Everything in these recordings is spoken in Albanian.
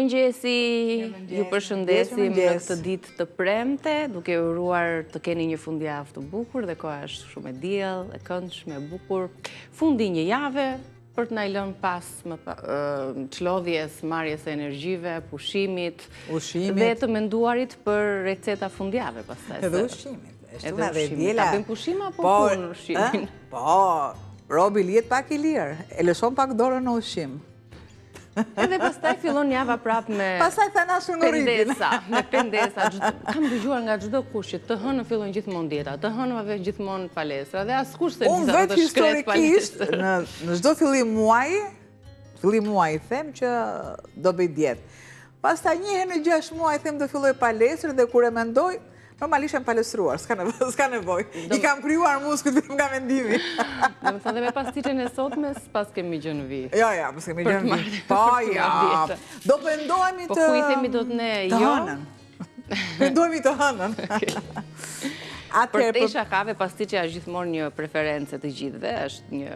Mirëmëngjesi, ju përshëndesim në këtë ditë të premte, duke uruar të keni një fundjavë të bukur dhe koha është shumë e diell, e këndshme, e bukur. Fundi një jave për të na lënë pas çlodhjes, marrjes së energjive, pushimit dhe të menduarit për receta fundjave pastaj. Edhe ushqimit. Edhe ushqimit. Ta bëjmë pushim apo punë ushqimin? Po, robi lihet pak i lirë, e lëshon pak dorën në ushqim. Edhe pastaj fillon java prap me pastaj thanashur në rritin. Me pendesa. Kam dëgjuar nga çdo kush që të hënë fillon gjithmonë dieta, të hënëve gjithmonë palestra dhe askush se unë vetë historikisht në çdo fillim muaji them që do bëj dietë. Pastaj një herë në 6 muaj them do filloj palestër dhe kur e mendoj normalisht jam palestruar, s'ka nevojë. I kam krijuar muskujt vetëm nga mendimi. Domethënë dhe me pasticën e sotme pas kemi gjë në vit. Jo, pas kemi gjë në vit. Po, ja. Do pendohemi të Po ku i themi dot ne jo? Pendohemi të hënën. Për tesha kave pasticëja është gjithmonë një preferencë të gjithëve, është një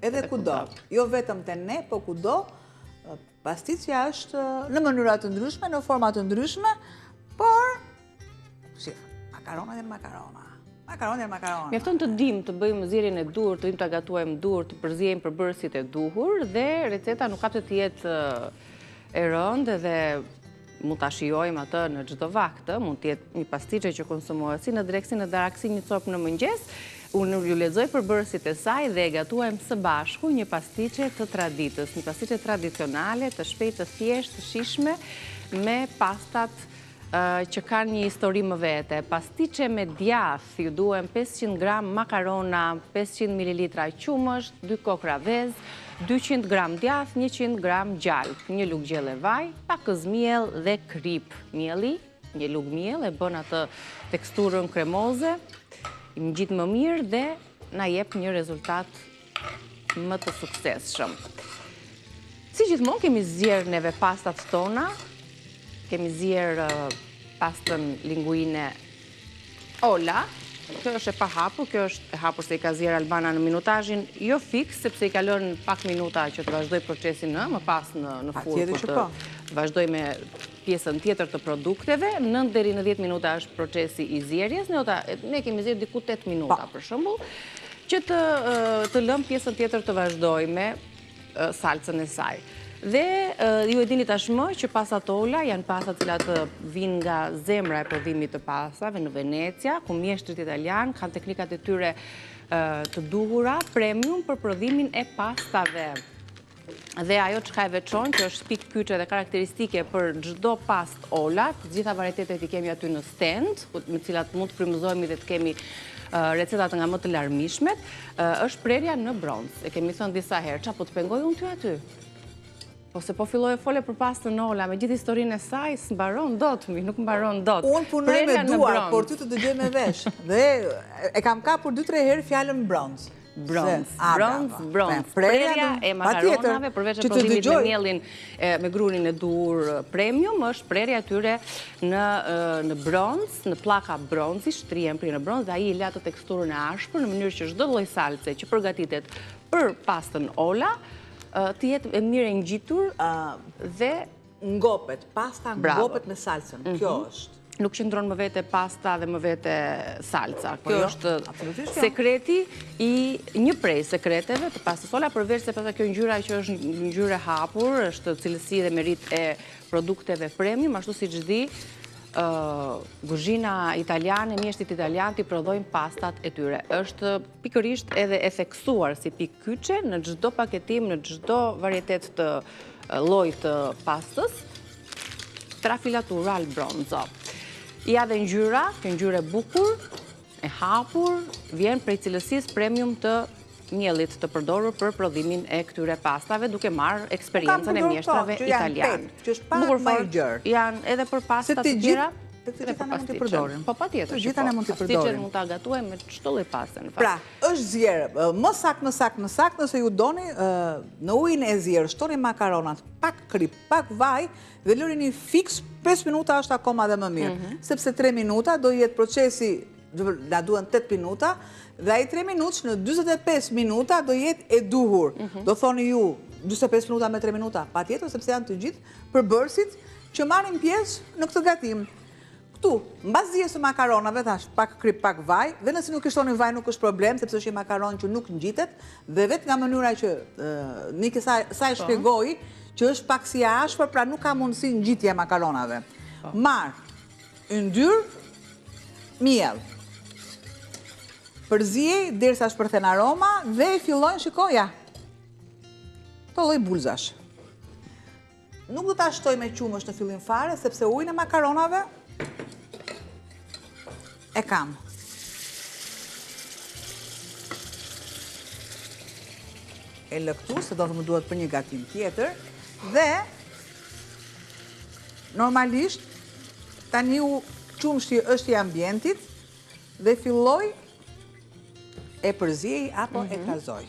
edhe kudo. Jo vetëm te ne, po kudo. Pasticëja është në mënyra të ndryshme, në forma të ndryshme, por makarona dhe makarona. Mjafton të dim të bëjmë zierjen e dur, të dim të gatuajmë dur, të përzijejmë përbërësit e duhur dhe receta nuk ka të jetë e rëndë dhe mund ta shijojmë atë në çdo vakt, mund të jetë një pasticë që konsumohet si në drekë si në darak si një copë në mëngjes. Unë ju lexoj përbërësit e saj dhe e gatuajmë së bashku një pasticë të traditës, një pasticë tradicionale, të shpejtë, të thjeshtë, të shijshme me pastat që kanë një histori më vete. Pasticë me djath, ju duhen 500 gram makarona, 500 ml qumësht, 2 kokra vezë, 200 gram djath, 100 gram gjalp, një lugë gjelle vaj, pakës miell dhe krip. Mielli, një lugë miell e bën atë teksturën kremoze, i ngjit më mirë dhe na jep një rezultat më të suksesshëm. Si gjithmonë kemi zier neve pastat tona. Kemi zier pastën linguine Ola. Kjo është e pahapur, kjo është e hapur se i ka zier Albana në minutazhin jo fiks, sepse i ka lënë pak minuta që të vazhdoj procesin më pas në furrë për të vazhdoj me pjesën tjetër të produkteve. 9 deri në 10 minuta është procesi i zierjes. Ne kemi zier diku 8 minuta për shembull, që të lëm pjesën tjetër të vazhdoj me salcën e saj. Dhe ju e dini tashmë që pastat Ola janë pastat cilat vinë nga zemra e prodhimit të pastave në Venecia, ku mjeshtrit italian kanë teknikat e tyre të duhura, premium për prodhimin e pastave. Dhe ajo çka e veçon që është pikë kyçe dhe karakteristike për çdo pastë Ola, të gjitha varietetet i kemi aty në stand, me cilat mund të frymëzohemi dhe të kemi recetat nga më të larmishmet, është prerja në bronz. E kemi thënë disa herë, çapo të pengoj unë ty aty. Po se po filloj e fole për pastën Ola, me gjithë historinë e saj, s'mbaron dot, nuk mbaron dot. Unë punoj me duar, por ty të dëgjoj me vesh. Dhe e kam kapur 2-3 herë fjalën bronz. Bronz. Prerja e makaronave, përveç e prodhimit me mielin, me grunin e dur premium, është prerja e tyre në bronz, në pllaka bronzi, shtrihen pri në bronz, dhe ai i la të teksturën e ashpër në mënyrë që çdo lloj salce që përgatitet për pastën Ola të jetë e mirë e ngjitur dhe ngopet, pasta ngopet me salcën. Kjo është. Nuk qëndron më vete pasta dhe më vete salca. Kjo është sekreti i një prej sekreteve të pastës Ola, përveç se pastaj kjo ngjyra që është ngjyrë e hapur, është cilësi dhe merit e produkteve premium, ashtu siç di, kuzhina italiane, mjeshtrit italian t'i prodhojnë pastat e tyre. Është pikërisht edhe e theksuar si pikë kyçe në çdo paketim, në çdo varietet të lloj të pastës, trafilatura al bronzo. Ja dhe ngjyra, kjo ngjyrë e bukur, e hapur, vjen prej cilësisë premium të miellit të përdorur për prodhimin e këtyre pastave, duke marrë eksperiencën e mjeshtrave italian. Që është pak më i gjerë. Janë edhe për pastat të tjera. Të gjitha ne mund t'i përdorim. Po patjetër. Të gjitha ne mund t'i përdorim. Pasticën mund ta gatuajmë me çdo lloj paste në fakt. Pra, është zjerë, më sakt nëse ju doni, në ujin e zjerë, shtoni makaronat, pak krip, pak vaj dhe lërini fiks 5 minuta është akoma dhe më mirë. Sepse 3 minuta do jetë procesi, na duhen 8 minuta, dhe ai 3 minutë në 45 minuta do jetë e duhur. Do thoni ju, 45 minuta me 3 minuta, pa tjetër, sepse janë të gjithë përbërësit që marrin pjesë në këtë gatim. Këtu, mbas dijes së makaronave, thash, pak krip, pak vaj, dhe nëse nuk ishtoni vaj nuk është problem, sepse është një makaron që nuk ngjitet, dhe vetë nga mënyra që Niki sa e shpjegoi, që është pak si e ashpër, pra nuk ka mundësi ngjitje e makaronave. Marr yndyr, miell. Përziej derisa shpërthen aroma dhe fillojnë, shikoja, të lloj bulzash. Nuk do ta shtoj me qumësh në fillim fare, sepse ujin e makaronave e kam. E lë këtu, se do të më duhet për një gatim tjetër, dhe normalisht tani qumshi është i ambientit dhe filloj e përziej apo e kazoj.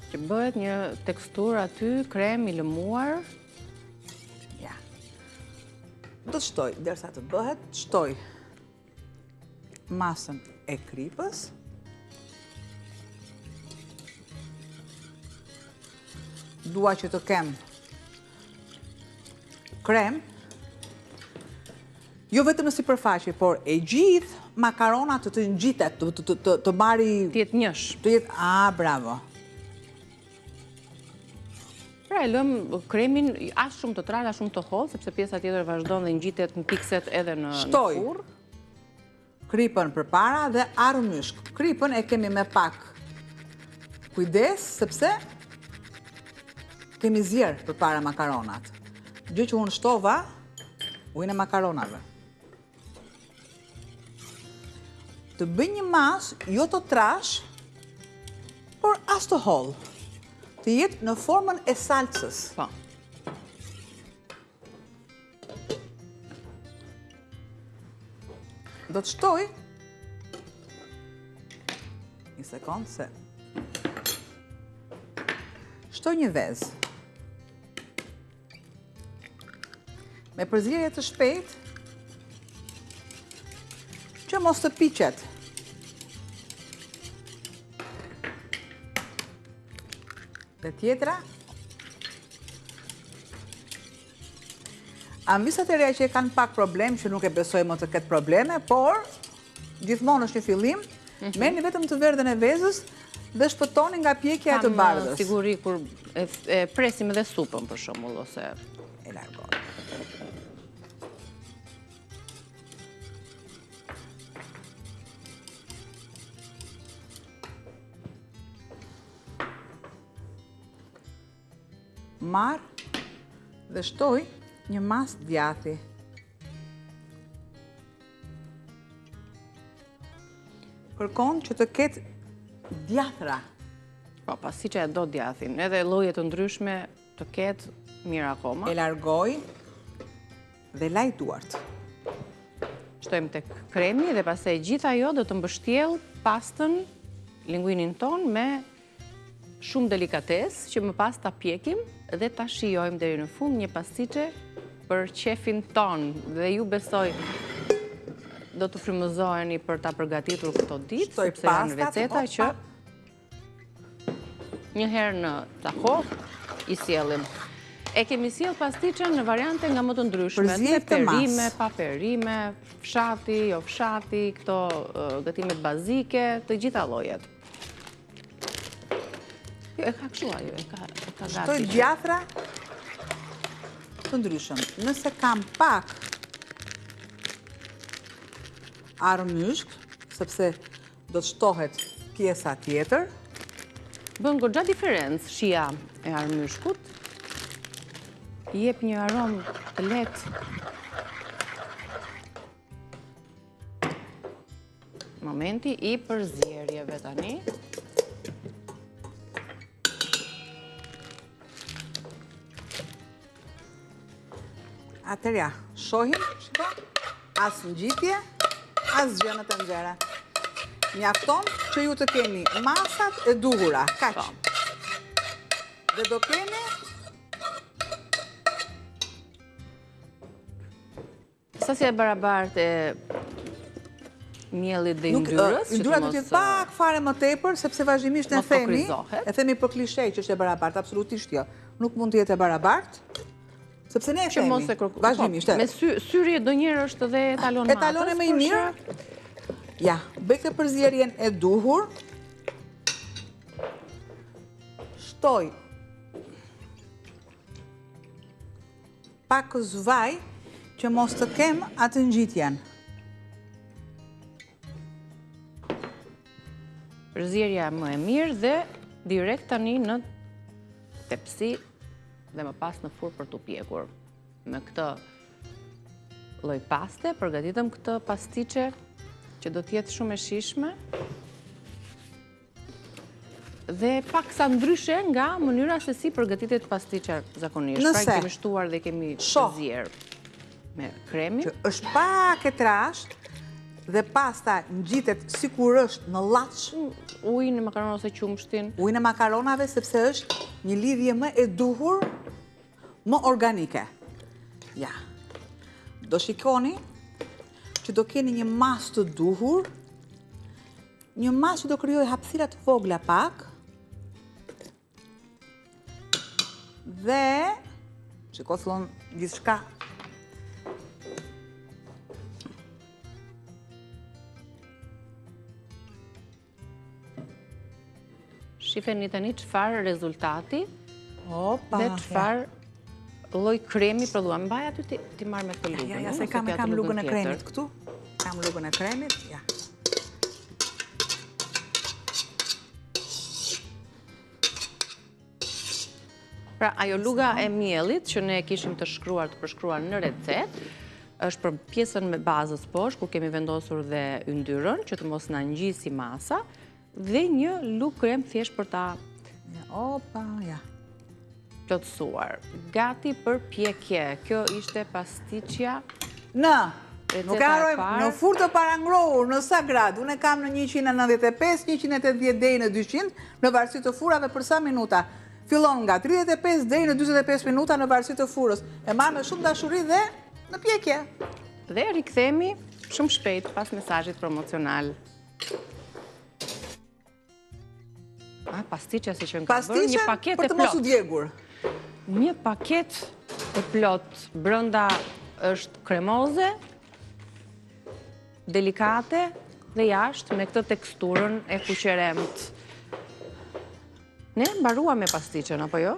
Që bëhet një tekstur aty, krem i lëmuar. Ja. Do të shtoj, derisa të bëhet, shtoj masën e kripës. Dua që të kem krem, jo vetëm në sipërfaqe, por e gjithë makaronat të ngjitet, të marri... Të jetë njësh. Të jetë, bravo. Pra e lëm kremin as shumë të trar, as shumë të hollë, sepse pjesa tjetër vazhdon dhe ngjitet në pikset edhe në furr. Shtoj kripën përpara dhe armyshk. Kripën e kemi me pak kujdes, sepse kemi zjerë përpara makaronat. Gjë që unë shtova, ujin e makaronave. Të bëj një masë, jo të trash, por as të hollë. Të jetë në formën e salcës. Po. Do të shtoj një sekundë se shtoj një vezë me përzierje të shpejtë që mos të piqet. Dhe tjetra, ambisat e reja që e kanë pak problem, që nuk e besoj më të ketë probleme, por gjithmonë është një fillim, merrni vetëm të verdhën e vezës dhe shpëtoni nga pjekja e të bardhës. Kam siguri kur e presim edhe supën për shembull, ose e largoj. Marr dhe shtoj një mas djathi. Kërkon që të ketë djathra. Po, pasi që e do djathin, edhe lloje të ndryshme të ketë mirë akoma. E largoj dhe laj duart. Shtojmë tek kremi dhe pastaj gjithë ajo do të mbështjell pastën, linguinin ton me shumë delikatesë që më pas ta pjekim dhe ta shijojmë deri në fund një pastiçe për qefin ton, dhe ju besoj do të frymëzoheni për ta përgatitur këto ditë, sepse janë receta që një herë në kohë i sjellim. E kemi sjell pastiçen në variante nga më të ndryshme, me perime, pa perime, fshati, jo fshati, këto gatimet bazike, të gjitha llojet. Jo, e ka kështu ajo, e ka gati. Shtoj djathra të ndryshëm. Nëse kam pak armyshk, sepse do të shtohet pjesa tjetër. Bën goxha diferencë shija e armyshkut. I jep një aromë të lehtë. Momenti i përzierjeve tani. Atërja, shohim, shiko, as ngjitje, as gjë në tenxhere. Mjafton që ju të keni masat e duhura, kaq. Dhe do keni sasja e barabartë e miellit dhe yndyrës. Yndyra do të jetë pak fare më tepër, sepse vazhdimisht e themi për klishe që është e barabartë, absolutisht jo. nuk mund të jetë e barabartë, sepse ne e themi, vazhdimisht. Me syri ndonjëherë është edhe etalon matës. Etalon e më i mirë. Ja, bëj këtë përzierjen e duhur. Shtoj pak zvaj që mos të kem atë ngjitjen. Përzierja më e mirë dhe direkt tani në tepsi dhe më pas në furrë për t'u pjekur. Me këtë lloj paste përgatitëm këtë pastiqe që do t'jetë shumë e shijshme dhe paksa ndryshe nga mënyra se si përgatitet pastiqja zakonisht. Pra kemi shtuar dhe kemi përzier me kremin. Që është pak e trasht dhe pasta ngjitet sikur është në llaç. Ujin e makaronave ose qumshtin. Ujin e makaronave sepse është një lidhje më e duhur, më organike. Ja. Do shikoni që do keni një masë të duhur, një masë që do krijojë hapësira të vogla pak. Dhe shiko thon gjithçka. Shifeni tani çfarë rezultati Opa. dhe çfarë lloj kremi prodhuam. Mbaj aty ti marr me këtë lugën. Ja, se kam lugën e kremit këtu. Kam lugën e kremit, ja. Pra, ajo luga e miellit që ne kishim të përshkruar në recet, është për pjesën me bazës poshtë, ku kemi vendosur dhe yndyrën, që të mos na ngjisi masa, dhe një lugë krem thjesht për ta plotësuar. Gati për pjekje. Kjo ishte pastiqja. Nuk harrojmë, në furrë të parangrohur, në sa gradë? Unë e kam në 195, 180 deri në 200, në varësi të furrave për sa minuta. Fillon nga 35 deri në 45 minuta në varësi të furrës. E marr me shumë dashuri dhe në pjekje. Dhe rikthehemi shumë shpejt pas mesazhit promocional. Pastiqja si që ka bërë, një paketë e plot. Për të mos u djegur. Një paketë e plot, brenda është kremoze, delikate dhe jashtë me këtë teksturën e kuqeremt. Ne mbaruam me pastiqen, apo jo?